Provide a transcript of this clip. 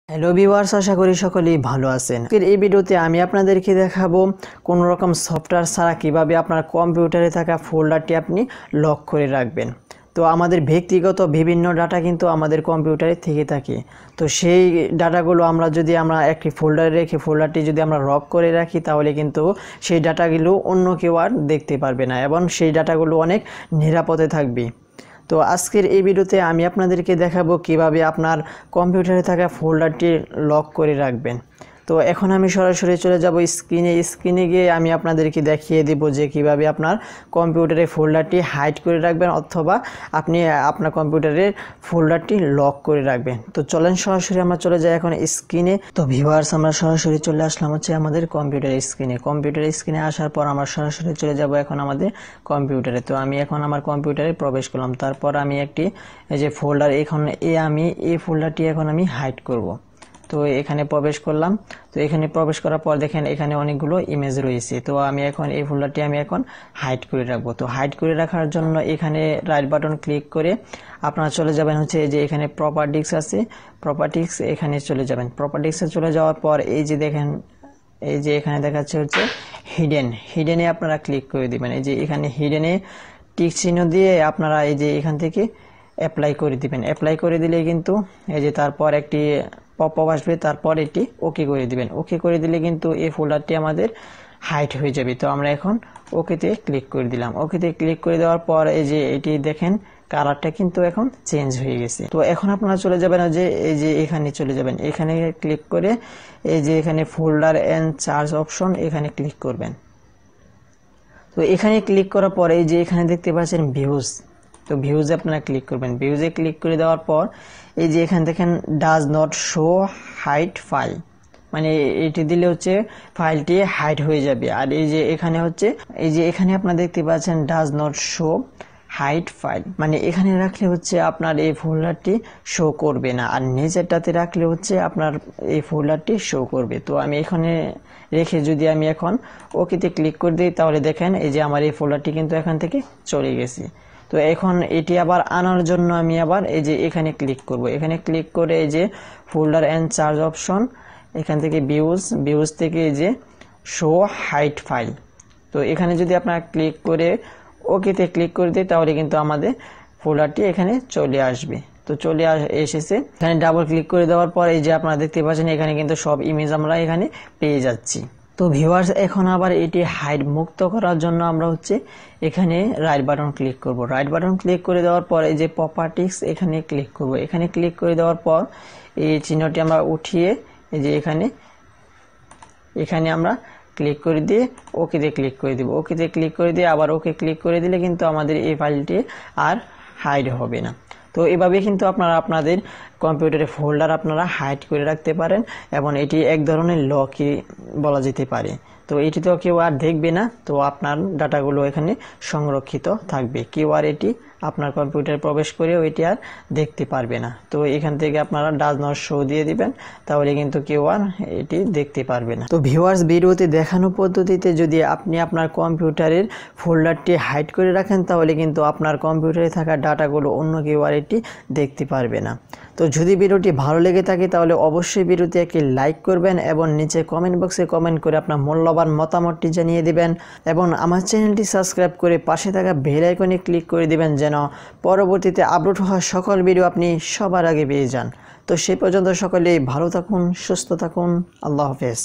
Hello viewers, আশা করি সকলেই ভালো আছেন। আজকের এই ভিডিওতে আমি আপনাদেরকে দেখাবো কোন রকম সফটওয়্যার ছাড়া কিভাবে আপনার কম্পিউটারে থাকা ফোল্ডারটি আপনি লক করে রাখবেন। তো আমাদের ব্যক্তিগত বিভিন্ন ডাটা কিন্তু আমাদের কম্পিউটারে থেকে থাকে। তো সেই ডাটাগুলো আমরা একটি ফোল্ডারে রেখে ফোল্ডারটি যদি আমরা লক করে রাখি, তাহলে কিন্তু সেই ডাটাগুলো অন্য কেউ আর দেখতে পারবে না এবং সেই ডাটাগুলো অনেক নিরাপদে থাকবে। তো আজকের এই ভিডিওতে আমি আপনাদেরকে দেখাবো কিভাবে আপনার কম্পিউটারে থাকা ফোল্ডারটি লক করে রাখবেন। তো এখন আমি সরাসরি চলে যাব স্ক্রিনে গিয়ে আমি আপনাদেরকে দেখিয়ে দেব যে কিভাবে আপনার কম্পিউটারে ফোল্ডারটি হাইড করে রাখবেন অথবা আপনি আপনার কম্পিউটারের ফোল্ডারটি লক করে রাখবেন। তো চলেন সরাসরি আমরা চলে যাই এখন স্ক্রিনে। তো ভিউয়ার্স, আমরা সরাসরি চলে আসলাম আমাদের কম্পিউটার স্ক্রিনে আসার পর আমরা সরাসরি চলে যাব এখন আমাদের কম্পিউটারে। তো আমি এখন আমার কম্পিউটারে প্রবেশ করলাম। তারপর আমি একটি যে ফোল্ডার এই ফোল্ডারটি এখন আমি হাইড করব। তো এখানে প্রবেশ করলাম। তো এখানে প্রবেশ করার পর দেখেন এখানে অনেকগুলো ইমেজ রয়েছে। তো আমি এখন এই ফোল্ডারটি হাইড করে রাখবো। তো হাইড করে রাখার জন্য এখানে রাইট বাটন ক্লিক করে আপনারা চলে যাবেন যে এখানে প্রপার্টিস আছে, প্রপার্টিস এখানে চলে যাবেন। প্রপার্টিসে চলে যাওয়ার পর এই যে এখানে দেখাচ্ছে হিডেনে আপনারা ক্লিক করে দিবেন। এই যে এখানে হিডেনে টিক চিহ্ন দিয়ে আপনারা এই যে এখান থেকে অ্যাপ্লাই করে দিবেন। অ্যাপ্লাই করে দিলে কিন্তু এই যে তারপর একটি পপআপ আসবে, তারপর এটি ওকে করে দিবেন। ওকে করে দিলে কিন্তু এই ফোল্ডারটি আমাদের হাইড হয়ে যাবে। তো আমরা এখন ওকেতে ক্লিক করে দিলাম। ওকেতে ক্লিক করে দেওয়ার পর এই যে এটি দেখেন কালারটা কিন্তু এখন চেঞ্জ হয়ে গেছে। তো এখন আপনারা চলে যাবেন এই যে এখানে চলে যাবেন। এখানে ক্লিক করে এই যে এখানে ফোল্ডার এন্ড চার্জ অপশন এখানে ক্লিক করবেন। তো এখানে ক্লিক করার পর এই যে এখানে দেখতে পাচ্ছেন ভিউজ। তো ভিউজে আপনারা ক্লিক করবেন। ভিউজে ক্লিক করে দেওয়ার পর এই যে এখানে দেখেন does not show hide file, মানে এটি দিলে ফাইলটি হাইড হয়ে যাবে। আর এই যে এখানে আপনারা দেখতে পাচ্ছেন does not show hide file, মানে এখানে রাখলে আপনার এই ফোল্ডারটি শো করবে না, আর নিচেরটাতে রাখলে আপনার এই ফোল্ডারটি শো করবে। তো আমি এখানে রেখে যদি আমি এখন ওকেতে ক্লিক করে দিই, তাহলে দেখেন এই যে আমার এই ফোল্ডারটি কিন্তু এখান থেকে চলে গেছে। তো এখন এটি আবার আনার জন্য আমি আবার এই যে এখানে ক্লিক করব। এখানে ক্লিক করে এই যে ফোল্ডার এন্ড চার্জ অপশন এখান থেকে ভিউজ থেকে এই যে শো হাইড ফাইল, তো এখানে যদি আপনারা ক্লিক করে ওকেতে ক্লিক করে দিই, তাহলে কিন্তু আমাদের ফোল্ডারটি এখানে চলে আসবে। তো এসেছে। এখানে ডাবল ক্লিক করে দেওয়ার পর এই যে আপনারা দেখতে পাচ্ছেন এখানে কিন্তু সব ইমেজ আমরা এখানে পেয়ে যাচ্ছি। তো ভিউয়ার্স, এখন আবার এটি হাইড মুক্ত করার জন্য আমরা এখানে রাইট বাটন ক্লিক করব। রাইট বাটন ক্লিক করে দেওয়ার পর এই যে প্রপার্টিস এখানে ক্লিক করব। এখানে ক্লিক করে দেওয়ার পর এই চিহ্নটি আমরা উঠিয়ে এই যে এখানে আমরা ক্লিক করে দিয়ে ওকেতে ক্লিক করে দিব। ওকেতে ক্লিক করে দিয়ে আবার ওকে ক্লিক করে দিলে কিন্তু আমাদের এই ফাইলটি আর হাইড হবে না। তো এভাবে কিন্তু আপনারা আপনাদের কম্পিউটারে ফোল্ডার হাইড করে রাখতে পারেন এবং এটি এক ধরনের লকই বলা যেতে পারে। তো এটি তো কেউ আর দেখবে না, তো আপনার ডাটাগুলো এখানে সংরক্ষিত থাকবে। কেউ আর এটি আপনার কম্পিউটারে প্রবেশ করেও এটি আর দেখতে পারবে না। তো এখান থেকে আপনারা ডাজ নট শো দিয়ে দিবেন, তাহলে কিন্তু কেউ আর এটি দেখতে পারবে না। তো ভিউয়ার্স, ভিডিওতে দেখানো পদ্ধতিতে যদি আপনি আপনার কম্পিউটারের ফোল্ডারটি হাইড করে রাখেন, তাহলে কিন্তু আপনার কম্পিউটারে থাকা ডাটাগুলো অন্য কেউ আর এটি দেখতে পারবে না। তো যদি ভিডিওটি ভালো লেগে থাকে, তাহলে অবশ্যই ভিডিওতে একটি লাইক করবেন এবং নিচে কমেন্ট বক্সে কমেন্ট করে আপনার মূল্যবান মতামতটি জানিয়ে দিবেন এবং আমার চ্যানেলটি সাবস্ক্রাইব করে পাশে থাকা বেল আইকনে ক্লিক করে দিবেন, যেন পরবর্তীতে আপলোড হওয়া সকল ভিডিও আপনি সবার আগে পেয়ে যান। তো সেই পর্যন্ত সকলেই ভালো থাকুন, সুস্থ থাকুন। আল্লাহ হাফেজ।